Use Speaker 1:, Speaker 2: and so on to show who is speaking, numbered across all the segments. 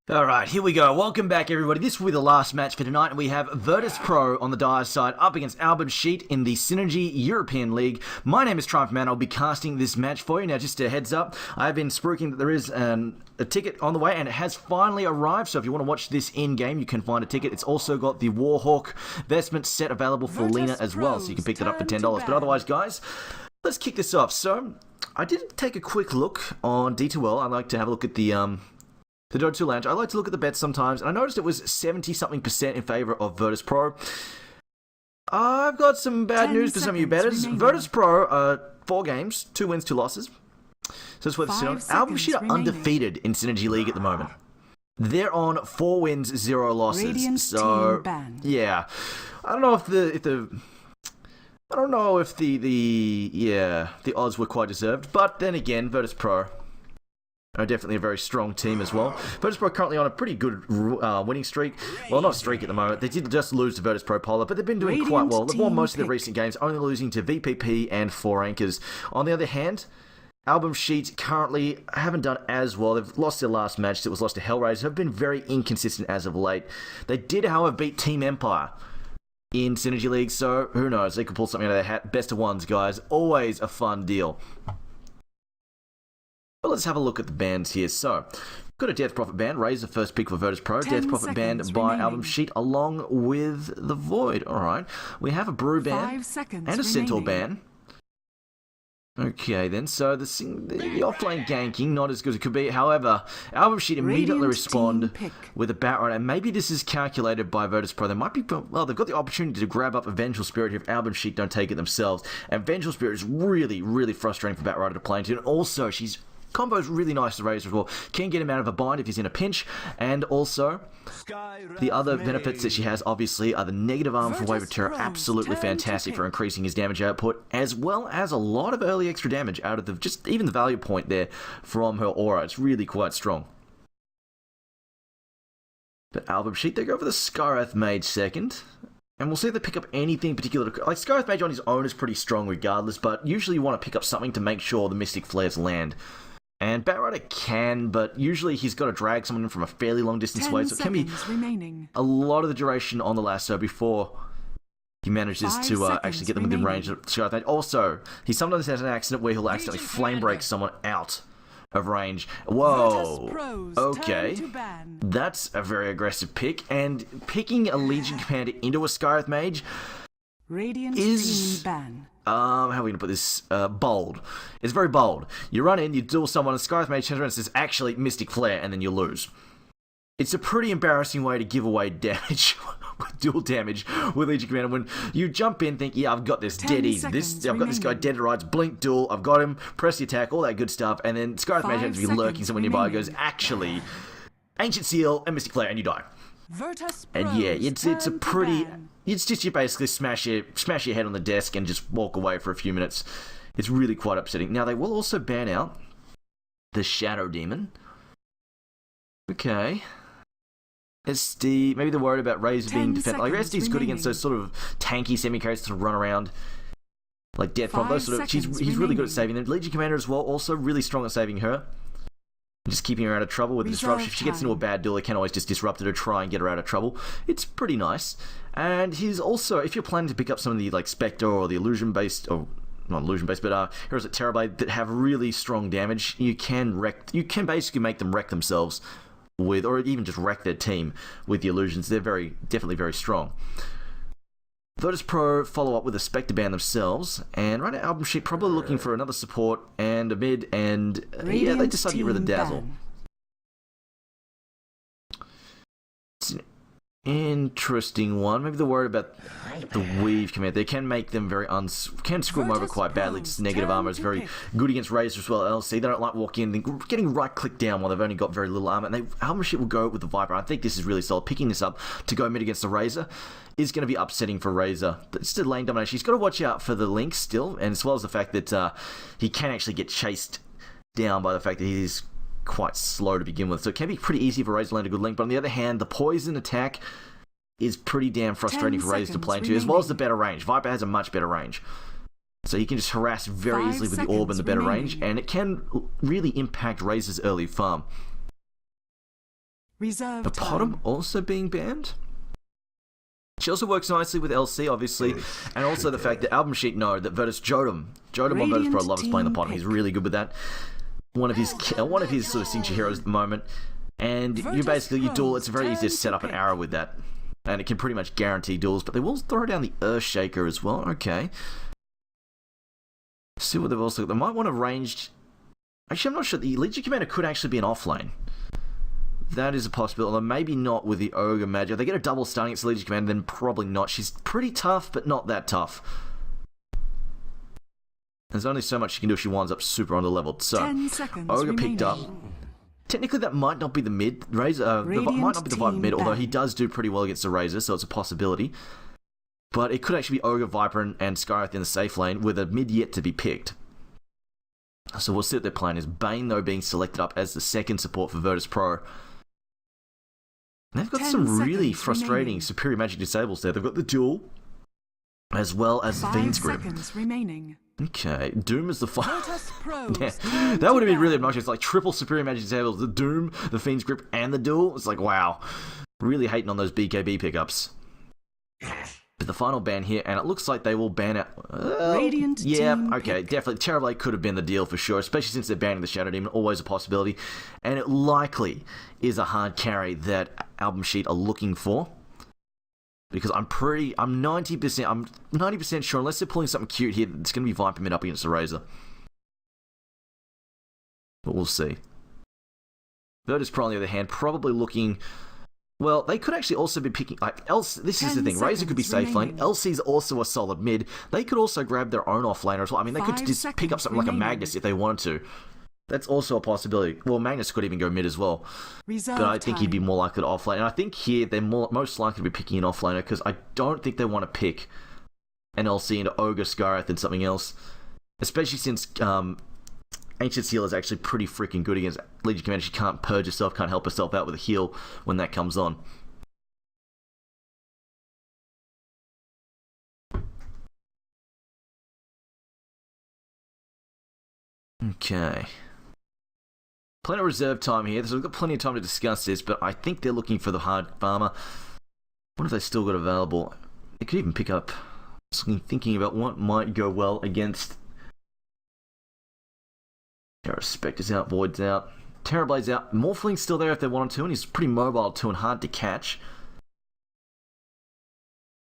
Speaker 1: Alright, here we go. Welcome back, everybody. This will be the last match for tonight, and we have Virtus Pro on the Dyer's side up against AlbumSheet in the Synergy European League. My name is Triumph Man. I'll be casting this match for you. Now, just a heads up, I have been spruiking that there is a ticket on the way, and it has finally arrived, so if you want to watch this in-game, you can find a ticket. It's also got the Warhawk vestment set available for Lena as well, so you can pick that up for $10. But otherwise, guys, let's kick this off. So, I did take a quick look on D2L. I like to have a look at the Dota 2 Lounge. I like to look at the bets sometimes, and I noticed it was 70-something% in favour of Virtus Pro. I've got some bad news for some of you bettors. Virtus Pro, 4 games, 2 wins, 2 losses. So it's worth sitting on. AlbumSheet are undefeated in Synergy League at the moment. They're on 4 wins, 0 losses. So, yeah. I don't know if the odds were quite deserved, but then again, Virtus Pro are definitely a very strong team as well. Virtus Pro currently on a pretty good winning streak. Well, not a streak at the moment. They did just lose to Virtus Pro Polar, but they've been doing quite well. They've won most of their recent games, only losing to VPP and 4 Anchors. On the other hand, AlbumSheet currently haven't done as well. They've lost their last match. It was lost to Hellraiser. Have been very inconsistent as of late. They did, however, beat Team Empire in Synergy League, so who knows? They could pull something out of their hat. Best of ones, guys. Always a fun deal. But let's have a look at the bans here. So, got a Death Prophet ban. Raise the first pick for Virtus Pro. Death Prophet banned by AlbumSheet along with the Void. Alright. We have a Brew ban and a Centaur ban. Okay then, so the offlane ganking, not as good as it could be. However, AlbumSheet immediately respond with a Batrider, and maybe this is calculated by Virtus Pro. They might be, well, they've got the opportunity to grab up a Vengeful Spirit if AlbumSheet don't take it themselves. And Vengeful Spirit is really, really frustrating for Batrider to play into. And also, she's combo's really nice to Razor as well. Can get him out of a bind if he's in a pinch. And also, the other benefits that she has, obviously, are the negative arm for Wave of Terror. Absolutely fantastic for increasing his damage output, as well as a lot of early extra damage out of the, just even the value point there from her aura. It's really quite strong. But AlbumSheet, they go for the Skywrath Mage second. And we'll see if they pick up anything particular. Like, Skywrath Mage on his own is pretty strong regardless, but usually you want to pick up something to make sure the Mystic Flares land. And Batrider can, but usually he's got to drag someone in from a fairly long distance away, so it can be a lot of the duration on the lasso before he manages to actually get them within range of Skywrath Mage. Also, he sometimes has an accident where he'll accidentally flame break someone out of range. Whoa, okay, that's a very aggressive pick, and picking a Legion Commander into a Skywrath Mage is, how are we going to put this? Bold. It's very bold. You run in, you duel someone, and Skywrath Mage turns around and says, actually, Mystic Flare, and then you lose. It's a pretty embarrassing way to give away damage, dual damage with Legion Commander, when you jump in, think, yeah, I've got this dead easy. I've got this guy dead to rights, blink, duel, I've got him, press the attack, all that good stuff, and then Skywrath Mage happens to be lurking somewhere nearby, and goes, actually, Ancient Seal and Mystic Flare, and you die. And yeah, it's a pretty, it's just you basically smash your head on the desk and just walk away for a few minutes. It's really quite upsetting. Now, they will also ban out the Shadow Demon. Okay. SD, maybe they're worried about Razor being defended. Like, SD's good against those sort of tanky semi-carries to run around. Like Death Prop, those sort of, he's really good at saving them. Legion Commander as well, also really strong at saving her. Just keeping her out of trouble with the disruption. If she gets into a bad duel, they can always just disrupt her to try and get her out of trouble. It's pretty nice. And he's also, if you're planning to pick up some of the like Spectre or the illusion-based, or not illusion-based, but heroes like Terrorblade that have really strong damage, you can basically make them wreck themselves with, or even just wreck their team with the illusions. They're definitely very strong. Virtus Pro follow up with a Spectre ban themselves, and right now AlbumSheet probably looking for another support and a mid, and yeah, they decide to get rid of the Dazzle. It's an interesting one. Maybe they're worried about the Weave command. They can make them can screw them over quite badly. Just negative armor is very good against Razor as well. LC, they don't like walking in, getting right click down while they've only got very little armor. And AlbumSheet will go with the Viper. I think this is really solid. Picking this up to go mid against the Razor is going to be upsetting for Razor. It's still lane domination. He's got to watch out for the Link still, and as well as the fact that he can actually get chased down by the fact that he's quite slow to begin with. So it can be pretty easy for Razor to land a good Link, but on the other hand, the poison attack is pretty damn frustrating for Razor to play into, as well as the better range. Viper has a much better range. So he can just harass very easily with the Orb and the better range, and it can really impact Razor's early farm.
Speaker 2: Reserve
Speaker 1: The
Speaker 2: time.
Speaker 1: Potom also being banned. She also works nicely with LC, obviously, and also the fact that AlbumSheet know that Virtus Jodam on Virtus Pro loves playing the Potom. He's really good with that. One of his sort of signature heroes at the moment. And you duel. It's very easy to set up an arrow with that, and it can pretty much guarantee duels. But they will throw down the Earthshaker as well. Okay. See what they've also got. They might want a ranged. Actually, I'm not sure. The Legion Commander could actually be an offlane. That is a possibility, although maybe not with the Ogre Magi. If they get a double stunning against the Legion Commander, then probably not. She's pretty tough, but not that tough. There's only so much she can do if she winds up super under-leveled. So, Ogre picked up. Technically, that might not be the mid. Razor might not be the Viper mid, although he does do pretty well against the Razor, so it's a possibility. But it could actually be Ogre, Viper, and Skywrath in the safe lane, with a mid yet to be picked. So we'll see what their plan is. Bane, though, being selected up as the second support for Virtus Pro. They've got some really frustrating superior magic disables there. They've got the duel, as well as Fiend's Grip. Okay, Doom is the final. Yeah, that would have been really obnoxious. Like triple superior magic disables: the Doom, the Fiend's Grip, and the duel. It's like, wow, really hating on those BKB pickups. But the final ban here, and it looks like they will ban it.
Speaker 2: Radiant team
Speaker 1: okay,
Speaker 2: pick.
Speaker 1: definitely. Terrorblade could have been the deal for sure, especially since they're banning the Shadow Demon, always a possibility. And it likely is a hard carry that AlbumSheet are looking for. Because I'm 90% sure, unless they're pulling something cute here, it's going to be Viper mid up against the Razor. But we'll see. Virtus Pro, on the other hand, probably looking. Well, they could actually also be picking, this is the thing, Razor could be safe lane, LC's also a solid mid, they could also grab their own offlaner as well. I mean, they could just pick up something like a Magnus if they wanted to. That's also a possibility. Well, Magnus could even go mid as well. But I think he'd be more likely to offlane. And I think here, they're most likely to be picking an offlaner, because I don't think they want to pick an LC into Ogre, Skywrath, and something else. Especially since, Ancient Seal is actually pretty freaking good against Legion Commander. She can't purge herself, can't help herself out with a heal when that comes on. Okay. Plenty of reserve time here, so we've got plenty of time to discuss this, but I think they're looking for the hard farmer. What have they still got available? They could even pick up, thinking about what might go well against. Spectre's out, Void's out, Terrorblade's out, Morphling's still there if they wanted to, and he's pretty mobile too and hard to catch.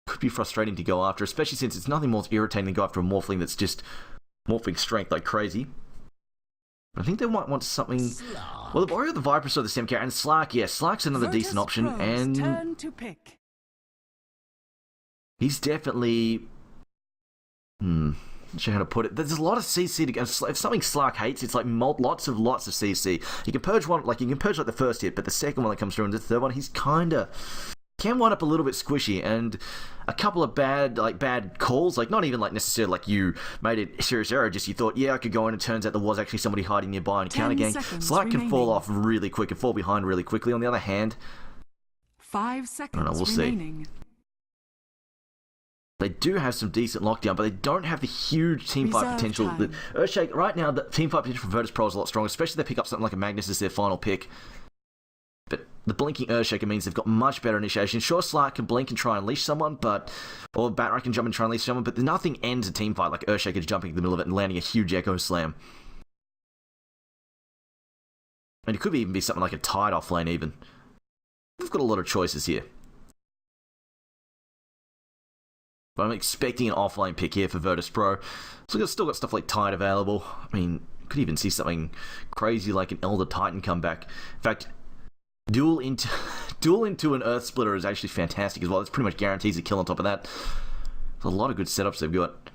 Speaker 1: Could be frustrating to go after, especially since it's nothing more irritating than go after a Morphling that's just morphing strength like crazy. I think they might want something. Well, the Warrior, the Viper, so the Semcar, and Slark, yeah, Slark's another decent option, and
Speaker 2: turn to pick.
Speaker 1: He's definitely. Not sure how to put it. There's a lot of CC to go. If something Slark hates, it's like lots of CC. You can purge one, the first hit, but the second one that comes through and the third one, he's kinda can wind up a little bit squishy, and a couple of bad calls, not even necessarily you made a serious error, just you thought, yeah, I could go in, and it turns out there was actually somebody hiding nearby and counter gang. Slark can fall off really quick and fall behind really quickly. On the other hand,
Speaker 2: 5 seconds
Speaker 1: I don't know, we'll
Speaker 2: remaining.
Speaker 1: see. They do have some decent lockdown, but they don't have the huge teamfight potential. Earthshake, right now, the teamfight potential for Virtus Pro is a lot stronger, especially if they pick up something like a Magnus as their final pick. But the blinking Earthshaker means they've got much better initiation. Sure, Slark can blink and try and unleash someone, or Batright can jump and try and unleash someone, but nothing ends a teamfight like Earthshaker jumping in the middle of it and landing a huge Echo Slam. And it could even be something like a Tide offlane even. We've got a lot of choices here. But I'm expecting an offlane pick here for Virtus Pro. So we've still got stuff like Tide available. I mean, could even see something crazy like an Elder Titan come back. In fact, duel into an Earth Splitter is actually fantastic as well. It's pretty much guarantees a kill on top of that. There's a lot of good setups they've got.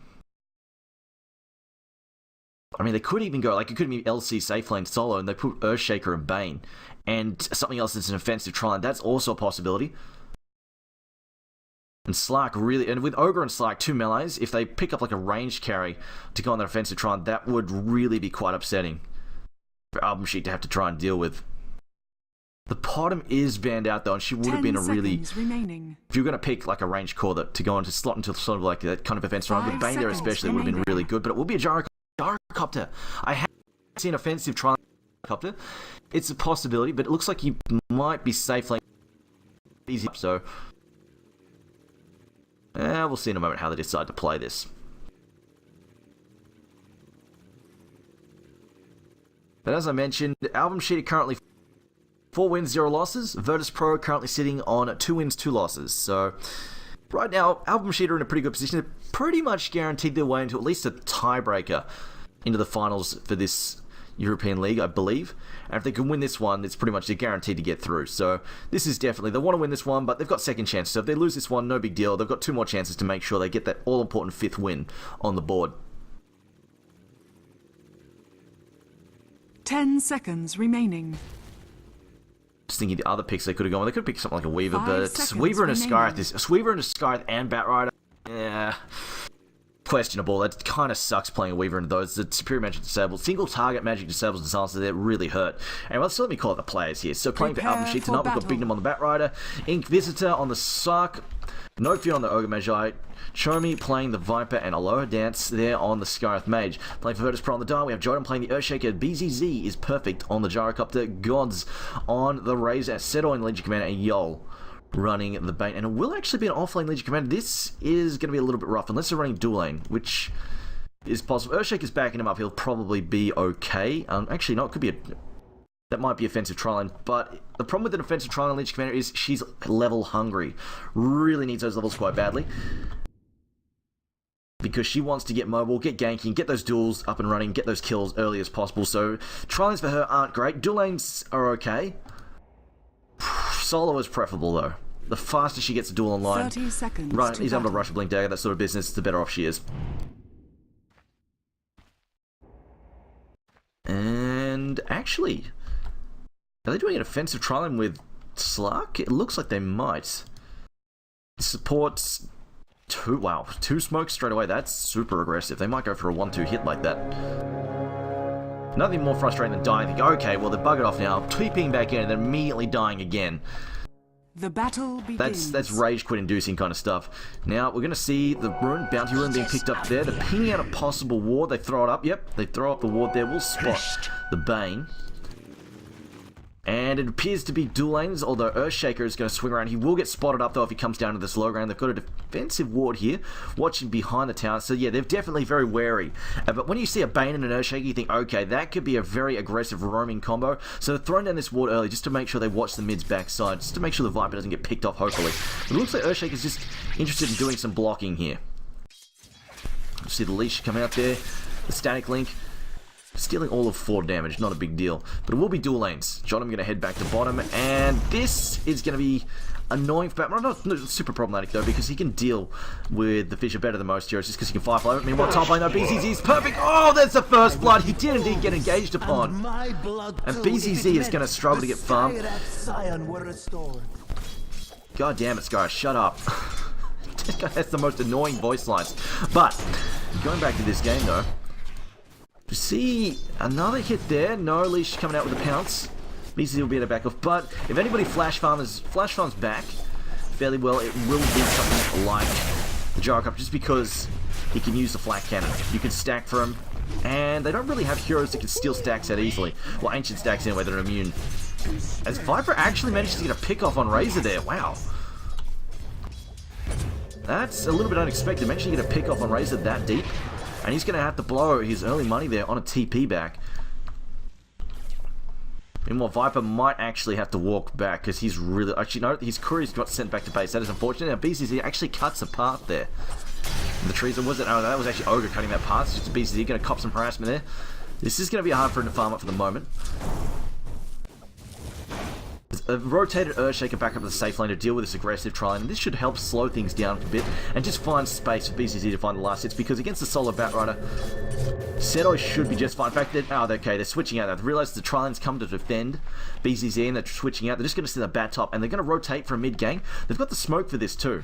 Speaker 1: I mean, they could even go, it could be LC safe lane solo, and they put Earthshaker and Bane. And something else that's an offensive try, that's also a possibility. And Slark really, and with Ogre and Slark, 2 melees, if they pick up a ranged carry to go on their offensive try, that would really be quite upsetting for AlbumSheet to have to try and deal with. The Potom is banned out though, and she would have been a really.
Speaker 2: Remaining.
Speaker 1: If you're going to pick a ranged core to go into slot into sort of that kind of offensive run, with Bane there especially, would have been really good, but it will be a gyrocopter. I have seen offensive try gyrocopter. It's a possibility, but it looks like you might be safe lane easy, so we'll see in a moment how they decide to play this. But as I mentioned, AlbumSheet are currently 4 wins, 0 losses. Virtus Pro currently sitting on 2 wins, 2 losses. So right now, AlbumSheet are in a pretty good position. They're pretty much guaranteed their way into at least a tiebreaker into the finals for this European League, I believe. And if they can win this one, it's pretty much they're guaranteed to get through. So this is definitely, they want to win this one, but they've got second chances. So if they lose this one, no big deal. They've got 2 more chances to make sure they get that all-important 5th win on the board.
Speaker 2: 10 seconds remaining.
Speaker 1: Just thinking the other picks they could have gone with. They could have picked something like a Weaver,
Speaker 2: 5
Speaker 1: but
Speaker 2: seconds
Speaker 1: Weaver and a
Speaker 2: remaining.
Speaker 1: Scarth, Weaver and a Scarth and Batrider, yeah, questionable. That kind of sucks playing a Weaver into those. The superior magic disabled, single target magic disables and silences that really hurt. And well, so let me call it the players here. So playing for
Speaker 2: Prepare
Speaker 1: AlbumSheet
Speaker 2: for
Speaker 1: tonight, we've got
Speaker 2: battle.
Speaker 1: Bignum on the Batrider, Inquisitor on the Sark, No Fear on the Ogre Magi, Chomi playing the Viper, and Aloha Dance there on the Scarth Mage. Playing for Virtus Pro on the Dial, we have Jordan playing the Earthshaker. BZZ is perfect on the Gyrocopter. Gods on the Razor. Seto in Legion Commander, and Yol running the Bane. And it will actually be an offlane Legion Commander. This is going to be a little bit rough, unless they're running dual lane, which is possible. Earthshaker's backing him up. He'll probably be okay. Actually, no, it could be that might be offensive trialing, but the problem with an offensive trialing Legion Commander is she's level hungry. Really needs those levels quite badly. Because she wants to get mobile, get ganking, get those duels up and running, get those kills early as possible. So trialings for her aren't great. Dual lanes are okay. Solo is preferable though. The faster she gets a duel online,
Speaker 2: 30 seconds.
Speaker 1: right, he's able to rush a Blink Dagger, that sort of business, the better off she is. And actually, are they doing an offensive trialing with Slark? It looks like they might. Supports 2 smokes straight away. That's super aggressive. They might go for a 1-2 hit like that. Nothing more frustrating than dying. Think, okay, well they're buggered off now, tweeping back in and then immediately dying again.
Speaker 2: The battle begins.
Speaker 1: That's rage quit inducing kind of stuff. Now we're going to see the bounty rune being picked up there. They're pinging out a possible ward. They throw it up. Yep, they throw up the ward there. We'll spot the Bane. And it appears to be dual lanes, although Earthshaker is going to swing around. He will get spotted up, though, if he comes down to this low ground. They've got a defensive ward here, watching behind the tower. So, yeah, they're definitely very wary. But when you see a Bane and an Earthshaker, you think, okay, that could be a very aggressive roaming combo. So they're throwing down this ward early just to make sure they watch the mid's backside, just to make sure the Viper doesn't get picked off, hopefully. But it looks like Earthshaker's just interested in doing some blocking here. You see the leash coming out there, the static link. Stealing all of 4 damage, not a big deal. But it will be dual lanes. John, I'm going to head back to bottom. And this is going to be annoying for Batman. Not super problematic, though, because he can deal with the Fisher better than most heroes, just because he can firefly. Meanwhile, top lane, though, BZZ is perfect. Oh, there's the first blood. He did indeed get engaged upon. And BZZ is going to struggle to get farmed. God damn it, Scar, shut up. This guy has the most annoying voice lines. But, going back to this game, though, you see another hit there. No leash coming out with a pounce. BCD will be able to back off. But if anybody flash farms back fairly well, it will be something like the Gyrocopter, just because he can use the flak cannon. You can stack for him, and they don't really have heroes that can steal stacks that easily. Well, ancient stacks anyway that are immune. As Viper actually manages to get a pick off on Razor there. Wow. That's a little bit unexpected. Managed to get a pick off on Razor that deep. And he's going to have to blow his early money there on a TP back. Meanwhile, Viper might actually have to walk back because he's really... Actually, no, his courier's got sent back to base. That is unfortunate. Now, BCZ actually cuts a path there. The trees, was it? Oh, that was actually Ogre cutting that path. It's just BCZ going to cop some harassment there. This is going to be hard for him to farm up for the moment. A rotated Earthshaker back up to the safe lane to deal with this aggressive trial, and this should help slow things down a bit and just find space for BCZ to find the last hits, because against the solo Batrider, Seto should be just fine. In fact, they're switching out. They've realized the Trillians come to defend BCZ and they're switching out. They're just going to sit the bat top and they're going to rotate for a mid gang. They've got the smoke for this too.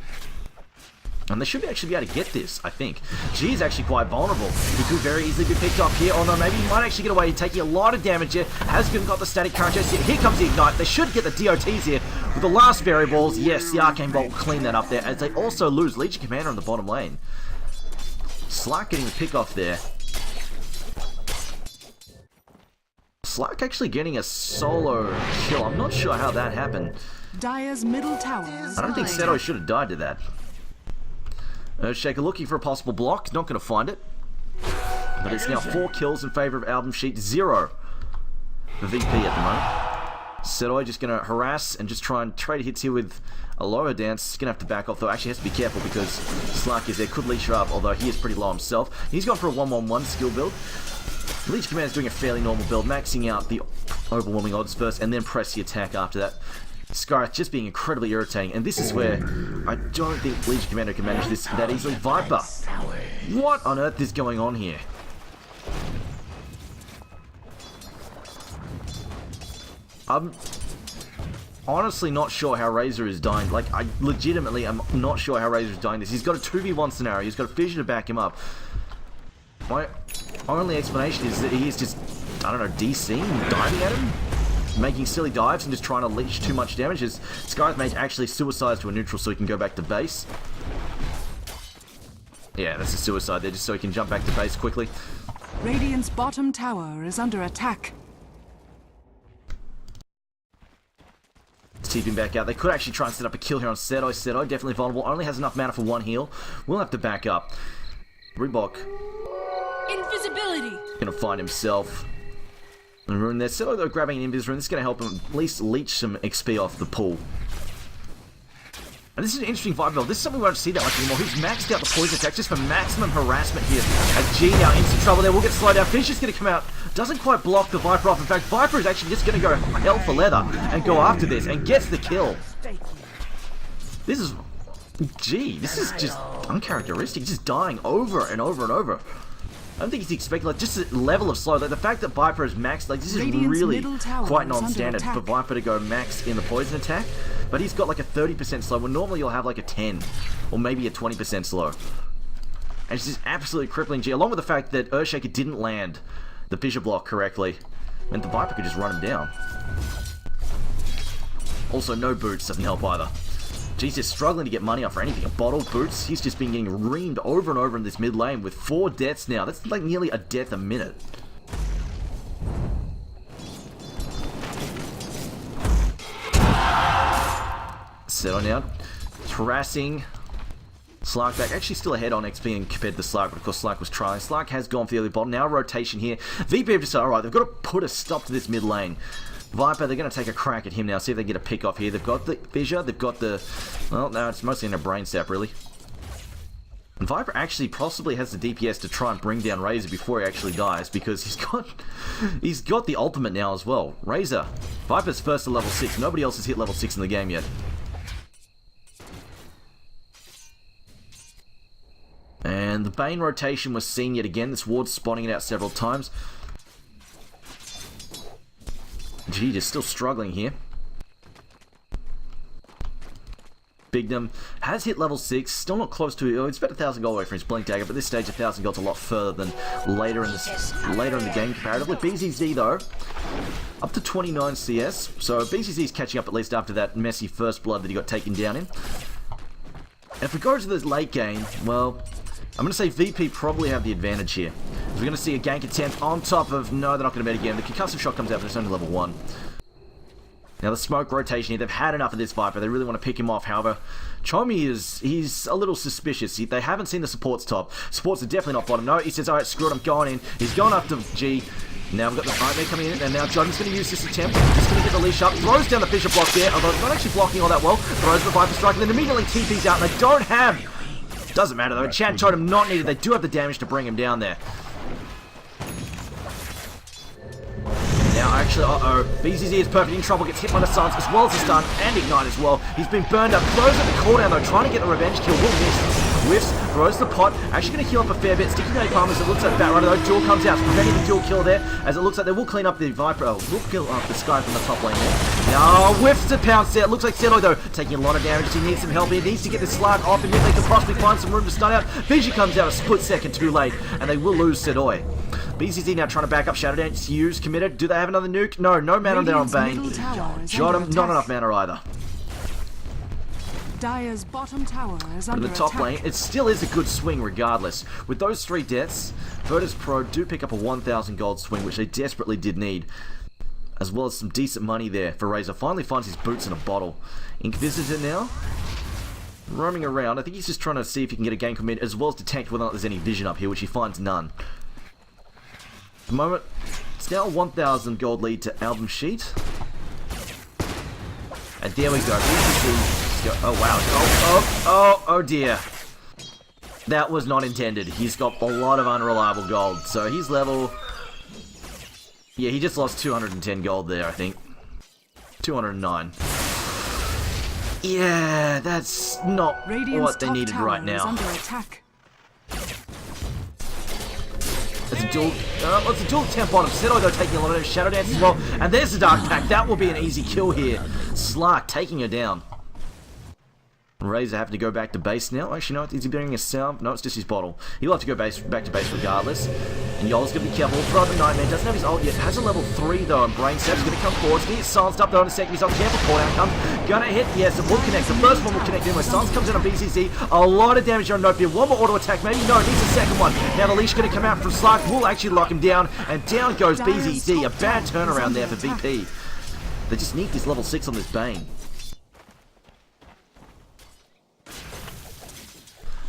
Speaker 1: And they should actually be able to get this, I think. G is actually quite vulnerable. He could very easily be picked off here. Oh no, maybe he might actually get away. He's taking a lot of damage here. Hasn't got the static current chase here. Here comes the Ignite. They should get the DOTs here. With the last variables, yes, the Arcane Bolt will clean that up there. As they also lose Legion Commander on the bottom lane. Slark getting the pick off there. Slack actually getting a solo kill. I'm not sure how that happened.
Speaker 2: Dire's middle tower.
Speaker 1: I don't think Seto should have died to that. Earthshaker looking for a possible block. Not going to find it. But it's now 4 kills in favour of AlbumSheet, 0 for VP at the moment. Seto just going to harass and just try and trade hits here with a lower dance. He's going to have to back off though. Actually has to be careful because Slack is there. Could leash her up, although he is pretty low himself. He's gone for a 1-1-1 skill build. Leech Command is doing a fairly normal build, maxing out the overwhelming odds first and then press the attack after that. Scarth just being incredibly irritating, and this is where I don't think Legion Commander can manage this that easily. Viper! What on earth is going on here? I'm honestly not sure how Razor is dying. Like, I legitimately am not sure how Razor is dying this. He's got a 2v1 scenario, he's got a Fissure to back him up. My only explanation is that he is just, I don't know, DCing, diving at him? Making silly dives and just trying to leech too much damage. His Scarth Mage actually suicides to a neutral so he can go back to base. Yeah, that's a suicide there, just so he can jump back to base quickly.
Speaker 2: Radiant's bottom tower is under attack.
Speaker 1: Let's keep him back out. They could actually try and set up a kill here on Seto. Seto definitely vulnerable. Only has enough mana for 1 heal. We'll have to back up. Ribok.
Speaker 3: Invisibility.
Speaker 1: Gonna find himself and ruin there. Seto though grabbing an invis rune. This is gonna help him at least leech some XP off the pool. And this is an interesting vibe build. This is something we won't see that much anymore. He's maxed out the poison attack just for maximum harassment here. As G now into trouble there. We'll get slowed down. Fish is going to come out. Doesn't quite block the Viper off. In fact, Viper is actually just going to go hell for leather and go after this and gets the kill. This is... Gee, this is just uncharacteristic. Just dying over and over and over. I don't think he's expecting, like, just a level of slow. Like, the fact that Viper is maxed, like, this is really quite non-standard for Viper to go max in the poison attack. But he's got, like, a 30% slow, when normally you'll have, like, a 10. Or maybe a 20% slow. And it's just absolutely crippling G, along with the fact that Earthshaker didn't land the Fissure block correctly. And the Viper could just run him down. Also, no boots doesn't help either. G's just struggling to get money off for anything. Bottled boots, he's just been getting reamed over and over in this mid lane with 4 deaths now. That's like nearly a death a minute. Seto now, harassing Slark back. Actually still ahead on XP and compared to Slark, but of course Slark was trying. Slark has gone for the early bottom. Now rotation here. VP have just said, alright, they've got to put a stop to this mid lane. Viper, they're going to take a crack at him now, see if they get a pick off here. They've got the Fissure, they've got the... Well, no, it's mostly in a brain sap, really. And Viper actually possibly has the DPS to try and bring down Razor before he actually dies, because he's got the ultimate now as well. Razor, Viper's first to level 6. Nobody else has hit level 6 in the game yet. And the Bane rotation was seen yet again. This ward's spawning it out several times. Gee, just still struggling here. Bigdom has hit level 6, still not close to it. Oh, it's about 1,000 gold away from his Blink Dagger, but this stage 1,000 gold's a lot further than later in the game comparatively. BZZ though, up to 29 CS, so BZZ's catching up at least after that messy first blood that he got taken down in. And if we go to the late game, well, I'm going to say VP probably have the advantage here. We're going to see a gank attempt on top of... No, they're not going to bet again. The concussive shot comes out, but it's only level 1. Now the smoke rotation here, they've had enough of this Viper. They really want to pick him off. However, Chomi he's a little suspicious. They haven't seen the supports top. Supports are definitely not bottom. No, he says, alright, screw it, I'm going in. He's going up to G. Now we've got the Nightmare coming in, and now Jordan's going to use this attempt. He's going to get the leash up, throws down the Fissure block there, although it's not actually blocking all that well. Throws the Viper strike, and then immediately TP's out, and they don't have... Doesn't matter though, Chan Totem not needed. They do have the damage to bring him down there. Now actually, BZZ is perfect in trouble, gets hit by the Silence as well as the stun and Ignite as well. He's been burned up, throws at the cooldown though, trying to get the revenge kill, will miss. Whiffs, throws the pot, actually going to heal up a fair bit, sticking down Palmers, it looks like Bat Rider though, duel comes out, preventing the dual kill there, as it looks like they will clean up the Viper, will kill off the Sky from the top lane there. Now, whiffs to pounce there, it looks like Seto though, taking a lot of damage, he needs some help, he needs to get this Slark off, and if they can possibly find some room to stun out, Fiji comes out a split second too late, and they will lose Sedoy. BCZ now trying to back up Shadow Dance, Hughes committed, do they have another nuke? No, no mana there on Bane. Jottam, not enough mana either.
Speaker 2: Dire's bottom tower is under
Speaker 1: in the top
Speaker 2: attack.
Speaker 1: lane, it still is a good swing regardless. With those 3 deaths, Virtus Pro do pick up a 1,000 gold swing, which they desperately did need. as well as some decent money there for Razor. Finally finds his boots in a bottle. Inquisitor now, roaming around. I think he's just trying to see if he can get a game commit, as well as detect whether or not there's any vision up here, which he finds none. At the moment, it's now a 1,000 gold lead to AlbumSheet. And there we go. Oh wow. Oh dear. That was not intended. He's got a lot of unreliable gold. So he's level... Yeah, he just lost 210 gold there, I think. 209. Yeah, that's not what they needed right now.
Speaker 2: Under attack.
Speaker 1: It's a dual temp bottom. Seto though taking a lot of Shadow Dance as well. And there's the Dark Pack. That will be an easy kill here. Slark taking her down. Razor having to go back to base now. Actually, no, is he bearing a sound? No, it's just his bottle. He'll have to go back to base regardless. And Yol's going to be careful. Throw the Nightmare. Doesn't have his ult yet. Has a level 3 though. And Brain Sap's going to come forward. He gets silenced up though in a second. He's on careful. Call down comes. Gonna hit. Yes, it will connect. The first one will connect in. Where Silence comes in on BCZ. A lot of damage on Notepad. One more auto attack. Maybe no. Needs a second one. Now the leash going to come out from Slark. Will actually lock him down. And down goes BZZ. A bad turnaround there for VP. They just need this level 6 on this Bane.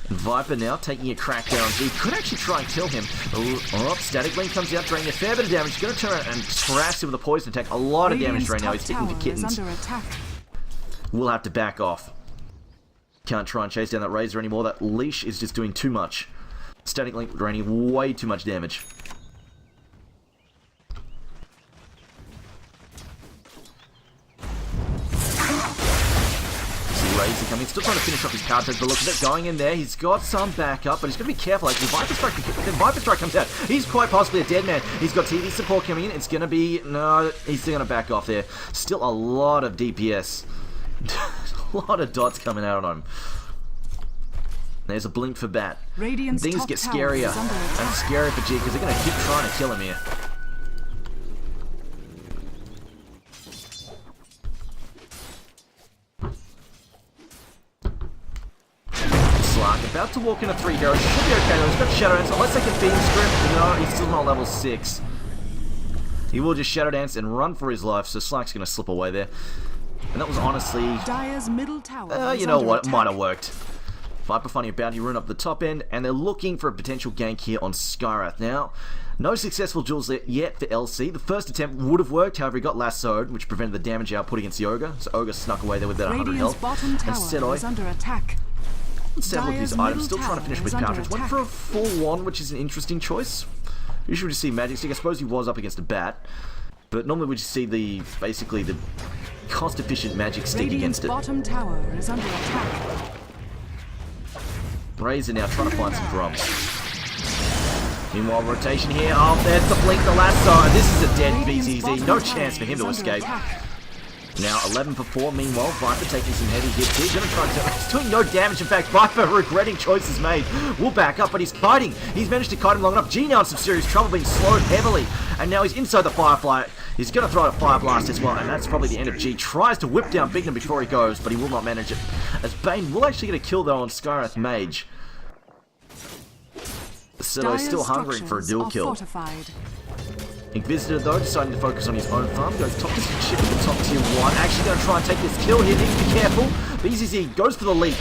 Speaker 1: Viper now taking a crack down. He could actually try and kill him. Oh, Static Link comes out, draining a fair bit of damage. He's going to turn around and trash him with a poison attack. A lot of damage right now. He's hitting for kittens. We'll have to back off. Can't try and chase down that Razor anymore. That leash is just doing too much. Static Link draining way too much damage. Razor coming, still trying to finish off his power charge, but look at it, going in there, he's got some backup, but he's going to be careful, actually. Viper Strike comes out, he's quite possibly a dead man. He's got TV support coming in, it's going to be, no, he's still going to back off there. Still a lot of DPS. A lot of dots coming out on him. There's a blink for Bat.
Speaker 2: Radiant's
Speaker 1: Things get scarier and scarier for G, because they're going to keep trying to kill him here. About to walk in a 3 hero. Should be okay though. He's got Shadow Dance. Unless they can Beam Script. No, he's still not level 6. He will just Shadow Dance and run for his life. So Slark's going to slip away there. And that was honestly...
Speaker 2: Dire's middle tower
Speaker 1: you know what? It might have worked. Viper finding a bounty rune up the top end. And they're looking for a potential gank here on Skyrath. Now, no successful duels yet for LC. The first attempt would have worked. However, he got lassoed, which prevented the damage output against the Ogre. So Ogre snuck away there with that 100 health.
Speaker 2: Bottom tower is under attack.
Speaker 1: Let's have a look at his items. Still trying to finish with cartridge. Went for a full wand, which is an interesting choice. Usually we just see Magic Stick. I suppose he was up against a Bat. But normally we just see basically the cost-efficient Magic Stick against it.
Speaker 2: Bottom tower is under attack.
Speaker 1: Razor now trying to find some drums. Meanwhile, rotation here. Oh, there's the blink, the lasso. This is a dead BZZ. No chance for him to escape. Now 11 for 4. Meanwhile, Viper taking some heavy hits. He's going to try to... He's doing no damage. In fact, Viper regretting choices made. Will back up, but he's fighting. He's managed to kite him long enough. G now in some serious trouble, being slowed heavily. And now he's inside the Firefly. He's going to throw a Fire Blast as well, and that's probably the end of G. Tries to whip down Bignum before he goes, but he will not manage it. As Bane will actually get a kill, though, on Skyrath Mage. So he's still hungering for a dual kill. Inquisitor, though, deciding to focus on his own farm, goes top tier ship to the top tier 1. Actually going to try and take this kill here. Needs to be careful. BZZ goes for the leap.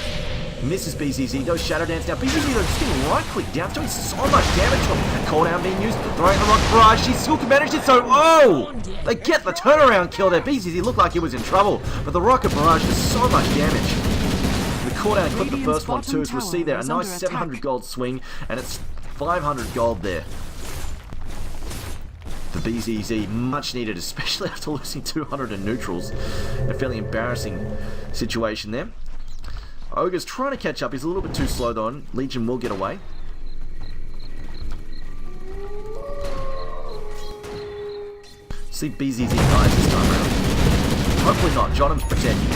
Speaker 1: Misses BZZ, goes Shadow Dance down. BZZ, though, just getting right click down, doing so much damage to him. Cooldown being used, throwing the rock barrage. She still can manage it, so oh! They get the turnaround kill there. BZZ looked like he was in trouble, but the rocket barrage does so much damage. The cooldown clipped the first one too, as we'll see there. A nice 700 gold swing, and it's 500 gold there. For BZZ, much needed, especially after losing 200 in neutrals. A fairly embarrassing situation there. Ogre's trying to catch up. He's a little bit too slow though. Legion will get away. See BZZ dies this time around. Hopefully not. Johnham's protecting.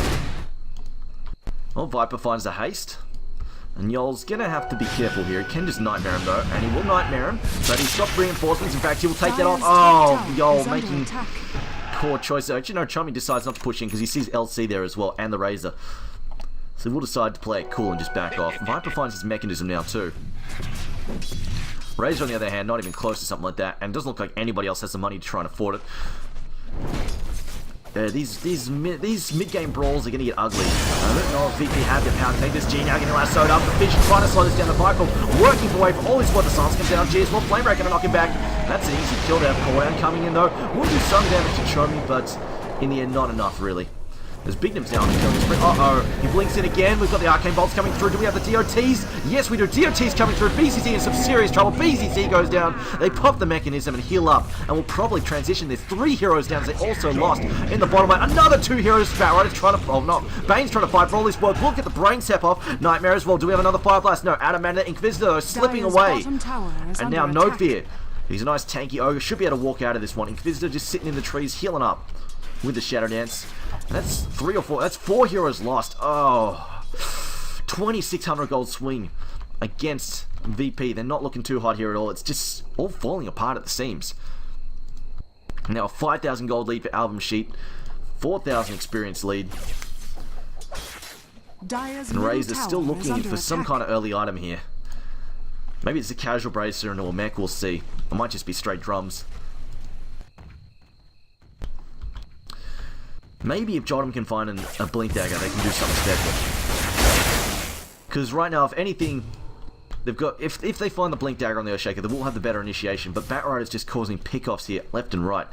Speaker 1: Well, Viper finds the haste. And Yol's gonna have to be careful here. He can just Nightmare him though, and he will Nightmare him. But he's got reinforcements. In fact, he will take that off. Oh, Yol making poor choice. Actually, no, Chummy decides not to push in because he sees LC there as well, and the Razor. So we'll decide to play it cool and just back off. Viper finds his mechanism now too. Razor, on the other hand, not even close to something like that, and doesn't look like anybody else has the money to try and afford it. These mid-game brawls are going to get ugly. I don't know if VP have the power to take this. G now getting lassoed up. The Fish trying to slow this down. The Viper working away for all his squad. The silence comes down. G as well. Flame Break going to knock him back. That's an easy kill there. Cooldown coming in though. Will do some damage to Chomi, but in the end, not enough really. There's Big Nims now on the killing spree. He blinks in again. We've got the Arcane Bolts coming through. Do we have the DOTs? Yes, we do. DOTs coming through. BCC in some serious trouble. BCC goes down. They pop the mechanism and heal up. And will probably transition. There's 3 heroes down as they also lost in the bottom lane. Another 2 heroes. Batrider's trying to... Oh, no. Bane's trying to fight for all his work. We'll get the brain sap off. Nightmare as well. Do we have another Fire Blast? No. Adamant Inquisitor though, slipping away. And now No Fear. He's a nice tanky ogre. Should be able to walk out of this one. Inquisitor just sitting in the trees, healing up with the Shadow Dance. That's 3 or 4. That's 4 heroes lost. Oh, 2,600 gold swing against VP. They're not looking too hot here at all. It's just all falling apart at the seams. Now a 5,000 gold lead for AlbumSheet, 4,000 experience lead. And Raze is still looking for some kind of early item here. Maybe it's a casual bracer and or mech. We'll see. It might just be straight drums. Maybe if Jottam can find a Blink Dagger, they can do something special. Because right now, if anything, they've got... If they find the Blink Dagger on the Earthshaker, they will have the better initiation. But Batrider's just causing pickoffs here, left and right.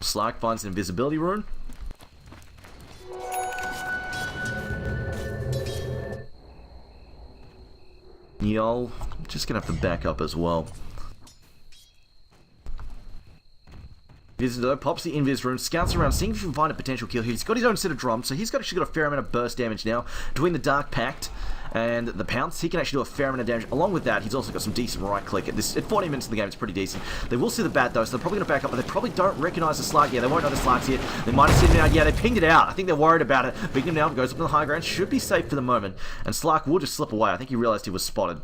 Speaker 1: Slark finds an invisibility rune. Yol, just gonna have to back up as well. Visitor pops the invis rune, scouts around, seeing if he can find a potential kill here. He's got his own set of drums, so he's actually got a fair amount of burst damage now. Between the Dark Pact and the Pounce, he can actually do a fair amount of damage. Along with that, he's also got some decent right click. At 40 minutes in the game, it's pretty decent. They will see the bat though, so they're probably going to back up, but they probably don't recognise the Slark yet. They won't know the Slark's here. They might have seen it out. Yeah, they pinged it out. I think they're worried about it. Big Nim now goes up to the high ground, should be safe for the moment. And Slark will just slip away. I think he realised he was spotted.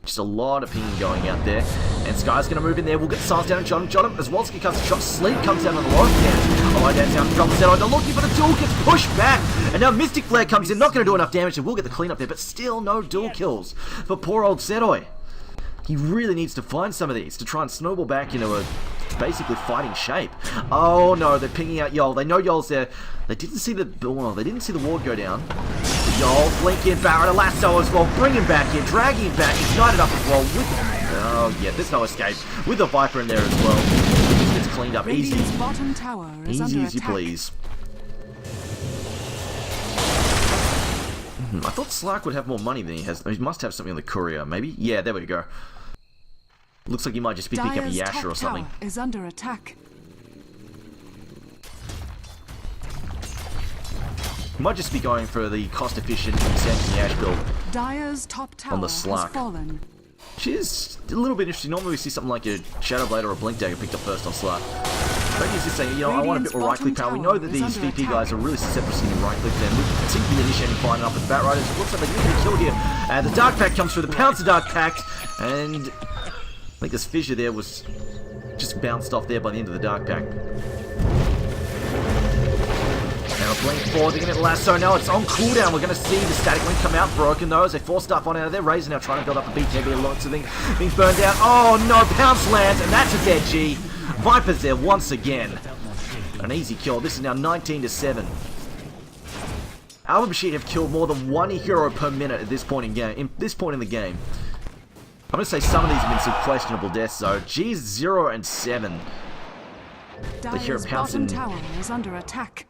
Speaker 1: Just a lot of pinging going out there. And Sky's going to move in there. We'll get Silence down and Jottam as well as he cuts a shot. Sleep comes down on the low dance. Oh, dance down. Drops down. They're looking for the duel. Gets pushed back. And now Mystic Flare comes in. Not going to do enough damage. And we'll get the cleanup there. But still no duel kills for poor old Setoi. He really needs to find some of these to try and snowball back into a basically fighting shape. Oh no, they're pinging out Yol. They know Yol's there. They didn't see the ward go down. Yol, blink in, Barrett, a lasso as well. Bring him back in, drag him back, ignite it up as well. Oh yeah, there's no escape. With the Viper in there as well. Just gets cleaned up easy. Easy as you please. I thought Slark would have more money than he has. He must have something on the courier, maybe? Yeah, there we go. Looks like he might just be picking up a Yasha or something.
Speaker 2: Is under attack.
Speaker 1: He might just be going for the cost-efficient Sands Yash build
Speaker 2: Dire's top tower
Speaker 1: on the Slark.
Speaker 2: Has fallen.
Speaker 1: Which is a little bit interesting. Normally we see something like a Shadow Blade or a Blink Dagger picked up first on Slark. Maybe he's just saying, you know, I want a bit more right-click power. We know that these VP guys are really susceptible to seeing right-click them. We seem to be initiating fine enough with the Batriders. It looks like they're going to get a kill here. And the Dark Pact comes through. The Pounce of Dark Pact. And I think this fissure there was just bounced off there by the end of the Dark Pact. Now a blink forward, they're going to get the lasso. Now it's on cooldown. We're going to see the static link come out broken though as they force stuff on out of there. Razer now trying to build up a BKB. Lots of things being burned down. Oh no, Pounce lands and that's a dead G. Viper's there once again. An easy kill. This is now 19-7. AlbumSheet have killed more than 1 hero per minute at this point in the game. I'm going to say some of these have been some questionable deaths though. G's 0 and 7. The hero pouncing.
Speaker 2: Tower is under attack.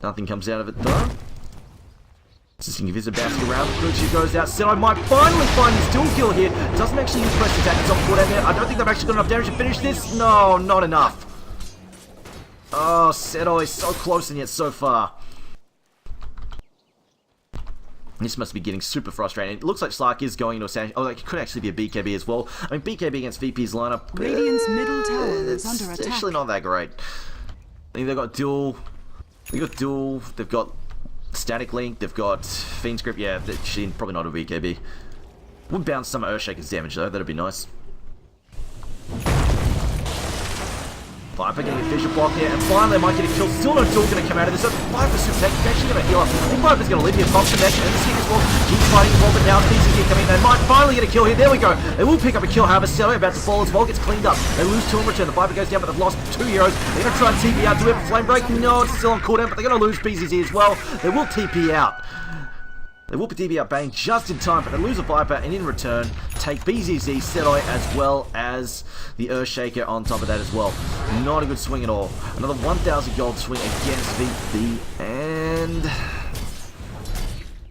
Speaker 1: Nothing comes out of it though. Assisting Invis bouncing around. Gucci goes out. Setoi might finally find his dual kill here. Doesn't actually use press attack. It's on cooldown there. I don't think they've actually got enough damage to finish this. No, not enough. Oh, Setoi so close and yet so far. This must be getting super frustrating. It looks like Slark is going into a sandwich. Oh, it could actually be a BKB as well. I mean, BKB against VP's lineup.
Speaker 2: Radiant's middle tower is under attack.
Speaker 1: It's actually not that great. I think they've got dual. They've got Static Link. They've got Fiend's Grip. Yeah, she probably not a BKB. Would bounce some Earthshaker's damage though. That'd be nice. Viper getting a Fisher block here, and finally they might get a kill. Still no duel going to come out of this. So Viper's actually going to heal up. I think Viper's going to live here. Pops the mech, and the Stick as well. Keeps fighting as well, but now PCG coming in. They might finally get a kill here. There we go. They will pick up a kill. However, Seto about to fall as well. Gets cleaned up. They lose 2 in return. The Viper goes down, but they've lost 2 heroes. They're going to try and TP out. Do we have a flame break? No, it's still on cooldown, but they're going to lose PCG as well. They will TP out. They will TP out Bane just in time, but they lose a Viper, and in return, take BZZ, Setoi, as well as the Earthshaker on top of that as well. Not a good swing at all. Another 1,000 gold swing against VP, and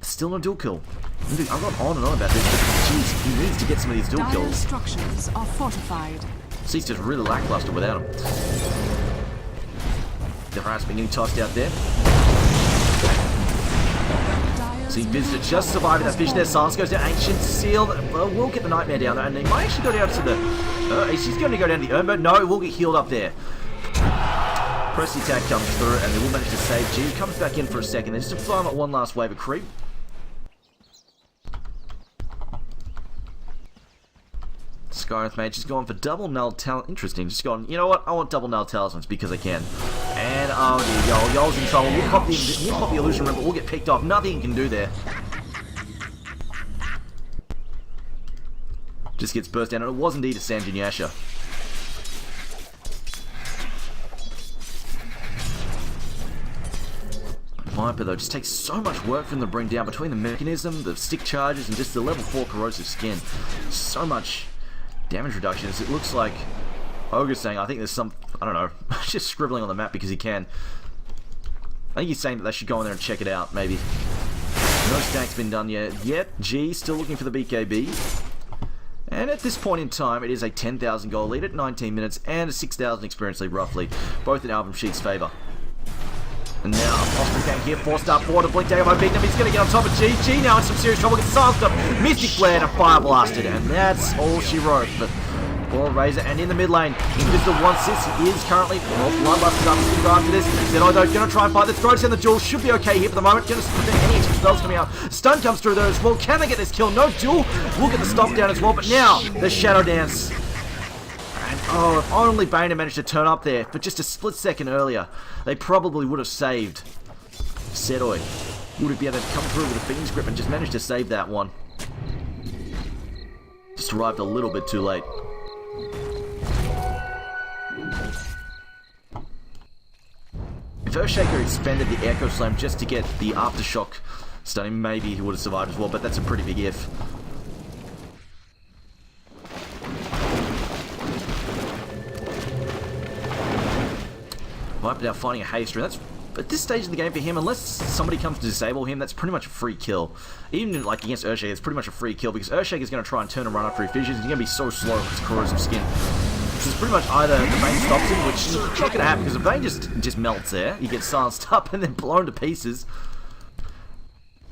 Speaker 1: still no dual kill. I've gone on and on about this, but jeez, he needs to get some of these dual
Speaker 2: Dire
Speaker 1: kills.
Speaker 2: structures are fortified.
Speaker 1: Cease just really lackluster without him. The harass being getting tossed out there. See, Visitor just surviving that fish there. Silence goes down. Ancient Seal. Well, we'll get the Nightmare down there. And they might actually go down to the... she's going to go down to the Urn, but no, it will get healed up there. Press the attack comes through, and they will manage to save G. Comes back in for a second. They're just to farm up one last wave of creep. Scarith Mage has gone for double null talent. Interesting. Just gone, you know what? I want double null talismans because I can. And oh dear, Yol's in trouble. We'll pop the illusion ring, but we'll get picked off. Nothing you can do there. Just gets burst down, and it was indeed a Sanjin Yasha. Viper though just takes so much work for them to bring down between the mechanism, the stick charges, and just the level 4 corrosive skin. So much damage reductions. It looks like Ogre's saying, I think there's some, I don't know, just scribbling on the map because he can. I think he's saying that they should go in there and check it out, maybe. No stack's been done yet. G still looking for the BKB. And at this point in time, it is a 10,000 gold lead at 19 minutes and a 6,000 experience lead roughly, both in AlbumSheet's favour. And now, Foster gang here, forced up forward, a blink dagger by Big Num. He's going to get on top of G. G now in some serious trouble, gets silenced up, Mystic Flare and a Fire Blasted, and that's all she wrote. But poor Razor, and in the mid lane, Invisible wants this. He is currently, well, Bloodlust is up to go after this. Zeno though, going to try and fight this, throws down the duel, should be okay here for the moment. Going to prevent any extra spells coming out. Stun comes through there as well. Can they get this kill? No duel. We'll get the stop down as well, but now, the Shadow Dance. Oh, if only Bane had managed to turn up there for just a split second earlier, they probably would have saved Setoi. Would have been able to come through with a Fiend's Grip and just managed to save that one. Just arrived a little bit too late. If Earthshaker expended the Echo Slam just to get the Aftershock stunning, maybe he would have survived as well, but that's a pretty big if. Viper now finding a haste rune. That's at this stage of the game for him, unless somebody comes to disable him, that's pretty much a free kill. Even like against Earthshaker, it's pretty much a free kill because Earthshaker is going to try and turn and run after he fishes. He's going to be so slow with his corrosive skin. So it's pretty much either the Vayne stops him, which is not going to happen because the Vayne just melts there. He gets silenced up and then blown to pieces.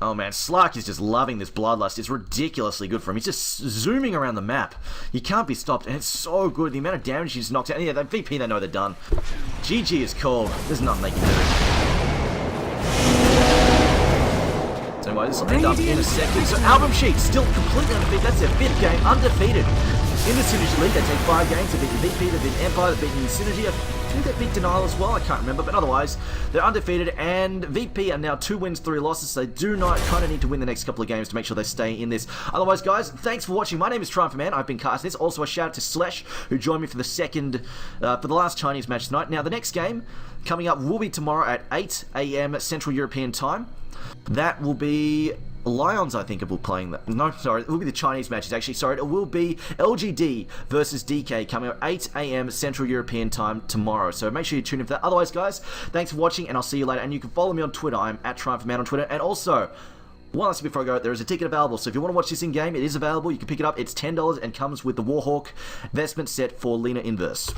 Speaker 1: Oh man, Slark is just loving this Bloodlust. It's ridiculously good for him. He's just zooming around the map. He can't be stopped, and it's so good. The amount of damage he's knocked out. And yeah, that VP, they know they're done. GG is called. There's nothing they can do. So anyway, this will end up in a second. So AlbumSheet still completely undefeated. That's their 5th game, undefeated. In the Synergy League, they take 5 games. They've beaten VP, they've beaten Empire, they've beaten Synergy. I think they beat Denial as well, I can't remember, but otherwise, they're undefeated, and VP are now 2 wins, 3 losses, so they do not kind of need to win the next couple of games to make sure they stay in this. Otherwise, guys, thanks for watching. My name is TriumphantMan, I've been casting this. Also, a shout out to Slash, who joined me for the last Chinese match tonight. Now, the next game coming up will be tomorrow at 8 AM Central European Time. That will be Lions, I think, will be playing that. No, sorry, it will be the Chinese matches, actually. Sorry, it will be LGD versus DK coming up 8 AM Central European Time tomorrow. So make sure you tune in for that. Otherwise, guys, thanks for watching, and I'll see you later. And you can follow me on Twitter. I'm at TriumphantMan on Twitter. And also, one last thing before I go, there is a ticket available. So if you want to watch this in-game, it is available. You can pick it up. It's $10 and comes with the Warhawk investment set for Lina Inverse.